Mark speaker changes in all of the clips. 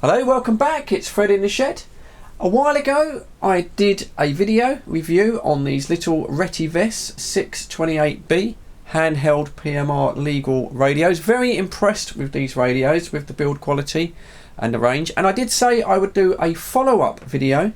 Speaker 1: Hello, welcome back. It's Fred in the Shed. A while ago I did a video review on these little Retevis 628B handheld PMR legal radios. Very impressed with these radios, with the build quality and the range. And I did say I would do a follow-up video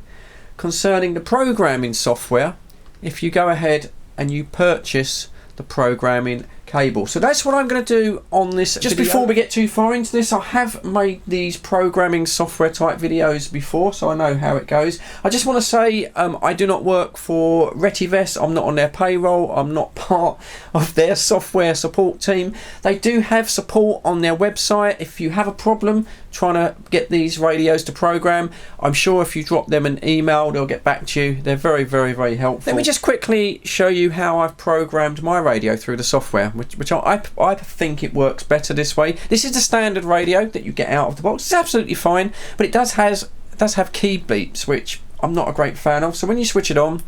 Speaker 1: concerning the programming software if you go ahead and you purchase the programming cable. So that's what I'm going to do on this Just video. Before we get too far into this, I have made these programming software type videos before, so I know how it goes. I just want to say I do not work for Retevis. I'm not on their payroll. I'm not part of their software support team. They do have support on their website. If you have a problem trying to get these radios to program, I'm sure if you drop them an email, they'll get back to you. They're very, very, very helpful. Let me just quickly show you how I've programmed my radio through the software, which I think it works better this way. This is the standard radio that you get out of the box. It's absolutely fine, but it does have key beeps, which I'm not a great fan of. So when you switch it on,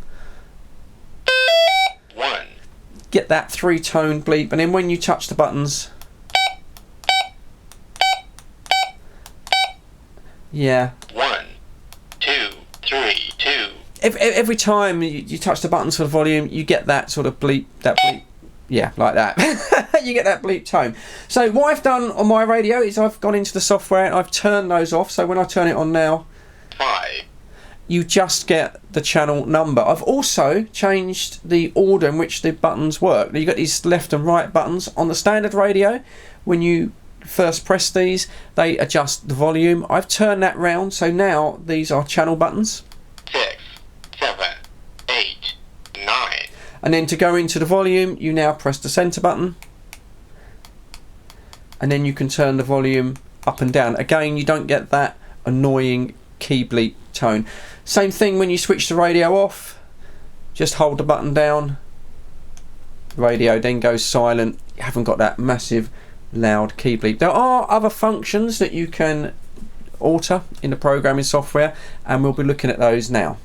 Speaker 1: get that 3-tone bleep, and then when you touch the buttons, yeah, 1, 2, 3, 2. Every time you touch the buttons for the volume, you get that sort of bleep, yeah, like that. You get that bleep tone. So what I've done on my radio is I've gone into the software and I've turned those off. So when I turn it on now, 5, you just get the channel number. I've also changed the order in which the buttons work. You've got these left and right buttons on the standard radio. When you first press these, they adjust the volume. I've turned that round, so now these are channel buttons. 6, 7, 8, 9. And then to go into the volume, you now press the center button, and then you can turn the volume up and down. Again, you don't get that annoying key bleep tone. Same thing when you switch the radio off, just hold the button down, the radio then goes silent. You haven't got that massive loud key bleep. There are other functions that you can alter in the programming software, and we'll be looking at those now.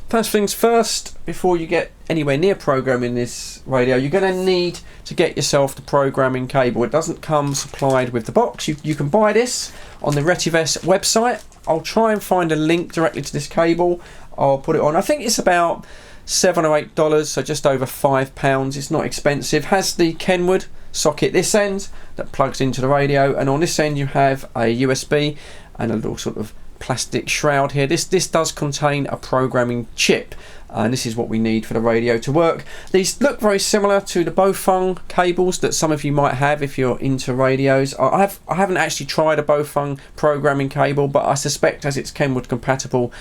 Speaker 1: First things first, before you get anywhere near programming this radio, you're going to need to get yourself the programming cable. It doesn't come supplied with the box. You can buy this on the Retevis website. I'll try and find a link directly to this cable. I'll put it on. I think it's about $7 or $8, so just over £5. It's not expensive. Has the Kenwood socket this end that plugs into the radio, and on this end you have a USB and a little sort of plastic shroud here. This does contain a programming chip, and this is what we need for the radio to work. These look very similar to the Bofung cables that some of you might have if you're into radios. I haven't actually tried a Bofung programming cable, but I suspect as it's Kenwood compatible,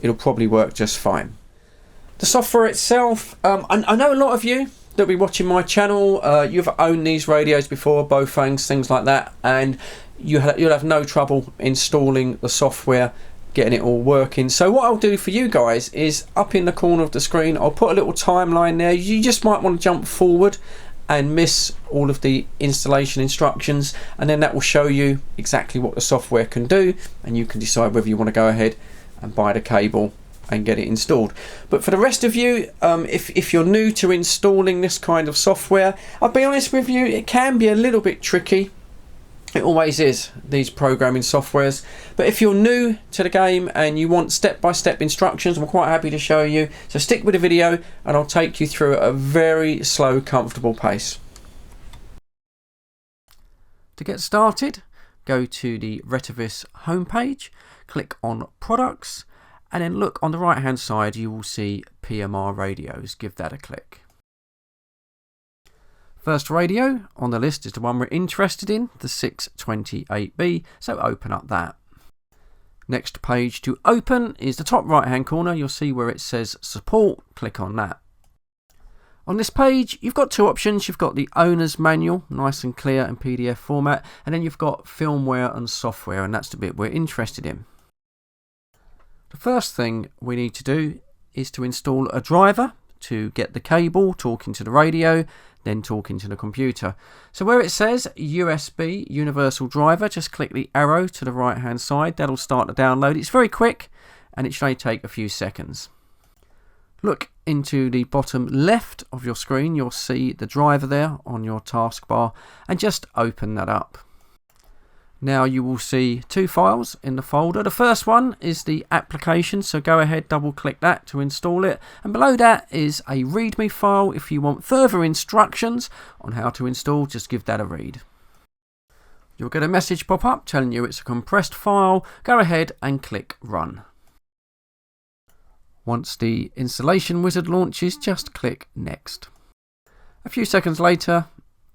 Speaker 1: it'll probably work just fine. The software itself, I know a lot of you that'll be watching my channel, you've owned these radios before, Bofungs, things like that, and you'll have no trouble installing the software, getting it all working. So what I'll do for you guys is up in the corner of the screen, I'll put a little timeline there. You just might want to jump forward and miss all of the installation instructions, and then that will show you exactly what the software can do, and you can decide whether you want to go ahead and buy the cable and get it installed. But for the rest of you, if you're new to installing this kind of software, I'll be honest with you, it can be a little bit tricky. It always is, these programming softwares. But if you're new to the game and you want step-by-step instructions, I'm quite happy to show you. So stick with the video and I'll take you through at a very slow, comfortable pace. To get started, go to the Retevis homepage, click on Products, and then look on the right hand side, you will see PMR Radios. Give that a click. First radio on the list is the one we're interested in, the 628B, so open up that. Next page to open is the top right hand corner. You'll see where it says support. Click on that. On this page you've got two options. You've got the owner's manual, nice and clear in PDF format, and then you've got firmware and software, and that's the bit we're interested in. The first thing we need to do is to install a driver to get the cable talking to the radio, then talking to the computer. So where it says USB universal driver, just click the arrow to the right hand side. That'll start the download. It's very quick and it should only take a few seconds. Look into the bottom left of your screen. You'll see the driver there on your taskbar, and just open that up. Now you will see two files in the folder. The first one is the application, so go ahead, double click that to install it. And below that is a README file. If you want further instructions on how to install, just give that a read. You'll get a message pop up telling you it's a compressed file. Go ahead and click Run. Once the installation wizard launches, just click Next. A few seconds later,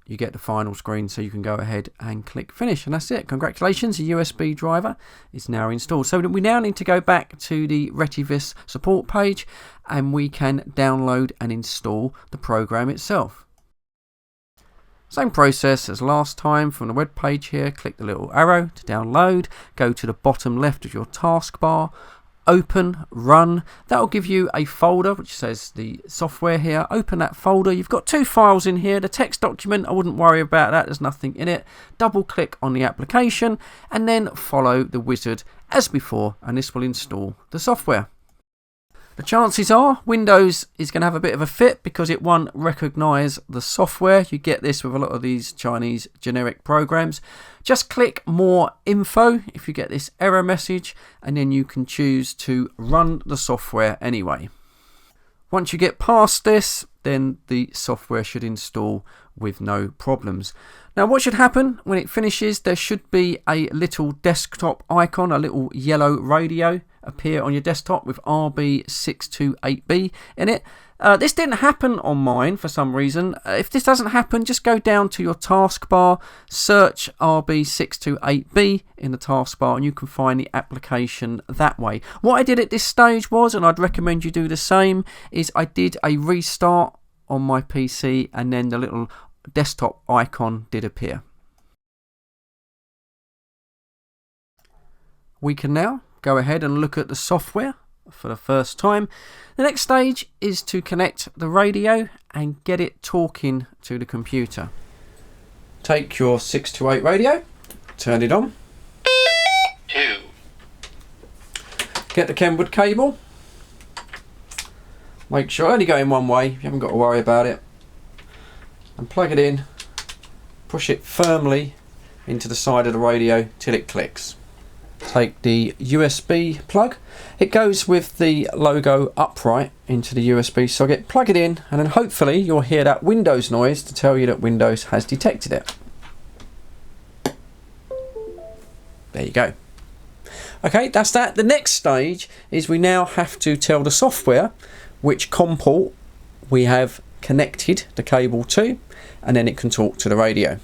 Speaker 1: you get the final screen, so you can go ahead and click Finish, and that's it. Congratulations, the USB driver is now installed. So we now need to go back to the Retevis support page, and we can download and install the program itself. Same process as last time. From the web page here, click the little arrow to download, go to the bottom left of your taskbar, open, run. That will give you a folder which says the software here. Open that folder. You've got two files in here. The text document, I wouldn't worry about that. There's nothing in it. Double click on the application and then follow the wizard as before, and this will install the software. The chances are Windows is going to have a bit of a fit because it won't recognise the software. You get this with a lot of these Chinese generic programs. Just click More Info if you get this error message, and then you can choose to run the software anyway. Once you get past this, then the software should install with no problems. Now what should happen when it finishes, there should be a little desktop icon, a little yellow radio appear on your desktop with RB628B in it. This didn't happen on mine for some reason. If this doesn't happen, just go down to your taskbar, search RB628B in the taskbar, and you can find the application that way. What I did at this stage was, and I'd recommend you do the same, is I did a restart on my PC, and then the little desktop icon did appear. We can now go ahead and look at the software for the first time. The next stage is to connect the radio and get it talking to the computer. Take your 628 radio, turn it on.
Speaker 2: 2.
Speaker 1: Get the Kenwood cable. Make sure only go in one way, you haven't got to worry about it. And plug it in, push it firmly into the side of the radio till it clicks. Take the USB plug. It goes with the logo upright into the USB socket. Plug it in, and then hopefully you'll hear that Windows noise to tell you that Windows has detected it. There you go. Okay, that's that. The next stage is we now have to tell the software which COM port we have connected the cable to, and then it can talk to the radio.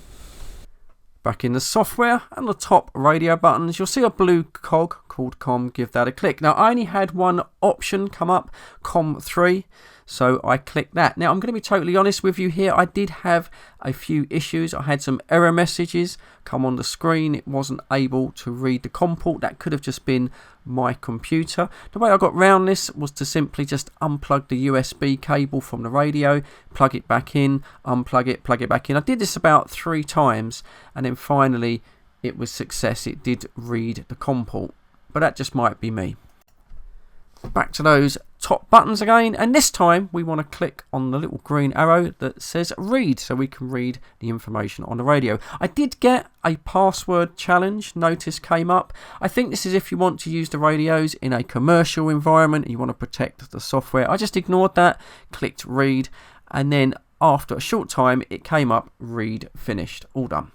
Speaker 1: Back in the software, and the top radio buttons, you'll see a blue cog called COM. Give that a click. Now, I only had one option come up, COM3, so I clicked that. Now, I'm going to be totally honest with you here. I did have a few issues. I had some error messages come on the screen. It wasn't able to read the COM port. That could have just been my computer. The way I got round this was to simply just unplug the USB cable from the radio, plug it back in, unplug it, plug it back in. I did this about 3 times, and then finally it was success. It did read the COM port, but that just might be me. Back to those top buttons again, and this time we want to click on the little green arrow that says read, so we can read the information on the radio. I did get a password challenge notice came up. I think this is if you want to use the radios in a commercial environment and you want to protect the software. I just ignored that, clicked read, and then after a short time it came up read finished, all done.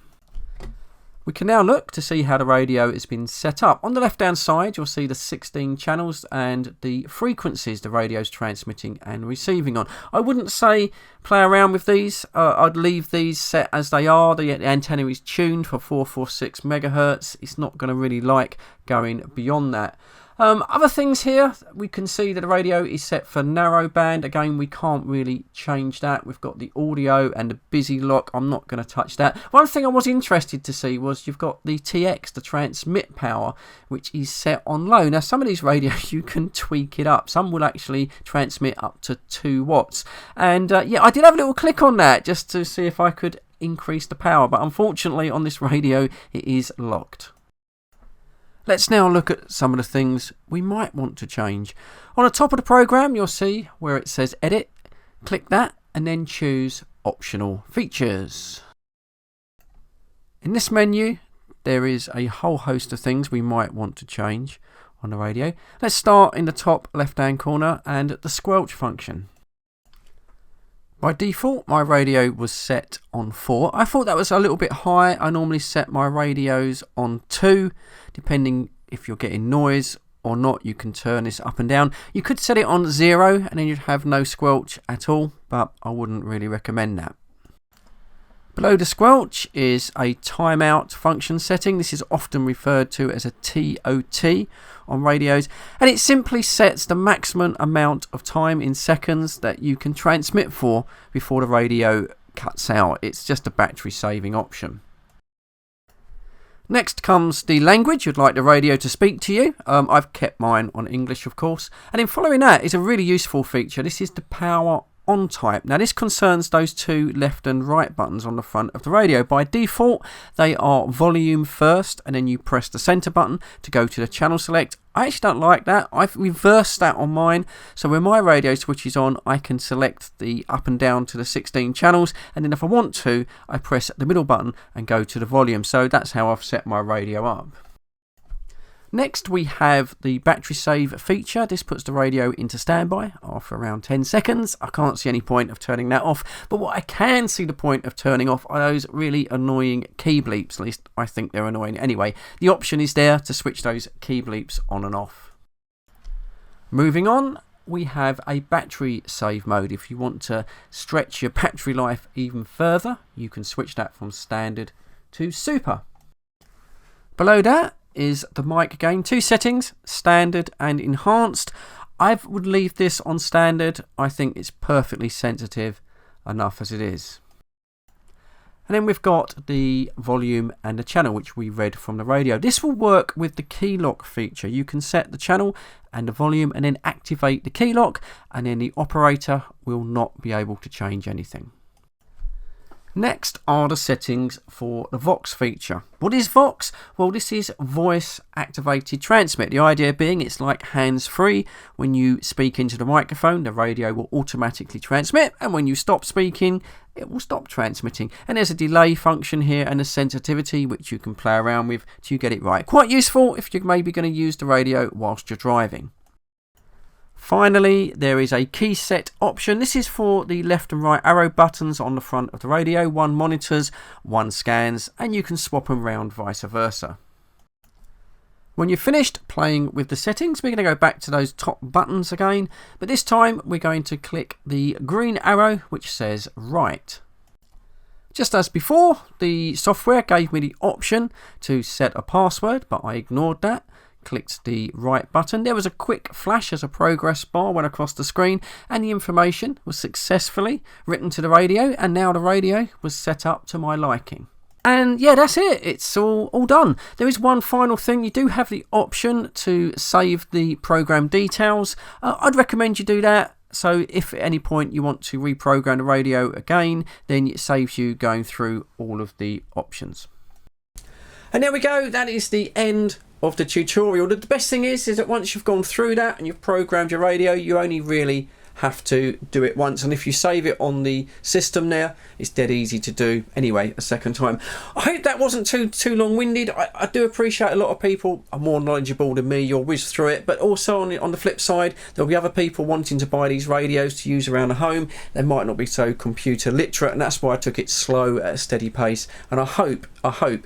Speaker 1: We can now look to see how the radio has been set up. On the left hand side you'll see the 16 channels and the frequencies the radio is transmitting and receiving on. I wouldn't say play around with these. I'd leave these set as they are. The antenna is tuned for 446 megahertz. It's not going to really like going beyond that. Other things here, we can see that the radio is set for narrowband. Again, we can't really change that. We've got the audio and the busy lock. I'm not going to touch that. One thing I was interested to see was you've got the TX, the transmit power, which is set on low. Now, some of these radios, you can tweak it up. Some will actually transmit up to 2 watts. And yeah, I did have a little click on that just to see if I could increase the power. But unfortunately, on this radio, it is locked. Let's now look at some of the things we might want to change. On the top of the program, you'll see where it says Edit. Click that and then choose Optional Features. In this menu, there is a whole host of things we might want to change on the radio. Let's start in the top left hand corner and the squelch function. By default, my radio was set on 4. I thought that was a little bit high. I normally set my radios on 2, depending if you're getting noise or not. You can turn this up and down. You could set it on 0 and then you'd have no squelch at all, but I wouldn't really recommend that. Below the squelch is a timeout function setting. This is often referred to as a TOT on radios, and it simply sets the maximum amount of time in seconds that you can transmit for before the radio cuts out. It's just a battery saving option. Next comes the language you'd like the radio to speak to you. I've kept mine on English, of course, and then following that is a really useful feature. This is the power on type. Now this concerns those 2 left and right buttons on the front of the radio. By default they are volume first, and then you press the center button to go to the channel select. I actually don't like that. I've reversed that on mine, so when my radio switches on I can select the up and down to the 16 channels, and then if I want to I press the middle button and go to the volume. So that's how I've set my radio up. Next we have the battery save feature. This puts the radio into standby after around 10 seconds. I can't see any point of turning that off, but what I can see the point of turning off are those really annoying key bleeps. At least I think they're annoying anyway. The option is there to switch those key bleeps on and off. Moving on, we have a battery save mode. If you want to stretch your battery life even further, you can switch that from standard to super. Below that is the mic gain. 2 settings, standard and enhanced. I would leave this on standard. I think it's perfectly sensitive enough as it is. And then we've got the volume and the channel, which we read from the radio. This will work with the key lock feature. You can set the channel and the volume and then activate the key lock, and then the operator will not be able to change anything. Next are the settings for the Vox feature. What is Vox? Well, this is voice activated transmit. The idea being it's like hands-free. When you speak into the microphone, the radio will automatically transmit, and when you stop speaking, it will stop transmitting. And there's a delay function here and a sensitivity which you can play around with to get it right. Quite useful if you're maybe going to use the radio whilst you're driving. Finally, there is a key set option. This is for the left and right arrow buttons on the front of the radio. 1 monitors, 1 scans, and you can swap them around vice versa. When you're finished playing with the settings, we're going to go back to those top buttons again, but this time we're going to click the green arrow which says write. Just as before, the software gave me the option to set a password, but I ignored that. Clicked the right button. There was a quick flash as a progress bar went across the screen, and the information was successfully written to the radio, and now the radio was set up to my liking. And yeah, that's it. It's all done. There is one final thing. You do have the option to save the program details. I'd recommend you do that. So if at any point you want to reprogram the radio again, then it saves you going through all of the options. And there we go. That is the end of the tutorial. The best thing is that once you've gone through that and you've programmed your radio, you only really have to do it once, and if you save it on the system there, it's dead easy to do anyway a second time. I hope that wasn't too long-winded. I do appreciate a lot of people are more knowledgeable than me. You'll whiz through it, but also on the flip side, there'll be other people wanting to buy these radios to use around the home. They might not be so computer literate, and that's why I took it slow at a steady pace, and I hope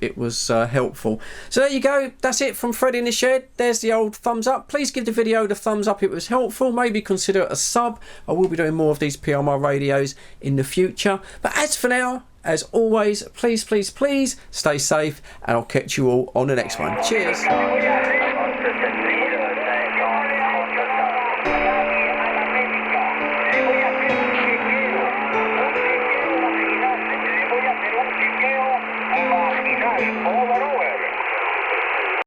Speaker 1: it was helpful. So there you go. That's it from Fred in the Shed. There's the old thumbs up. Please give the video the thumbs up if it was helpful. Maybe consider a sub. I will be doing more of these PMR radios in the future. But as for now, as always, please stay safe, and I'll catch you all on the next one. Cheers.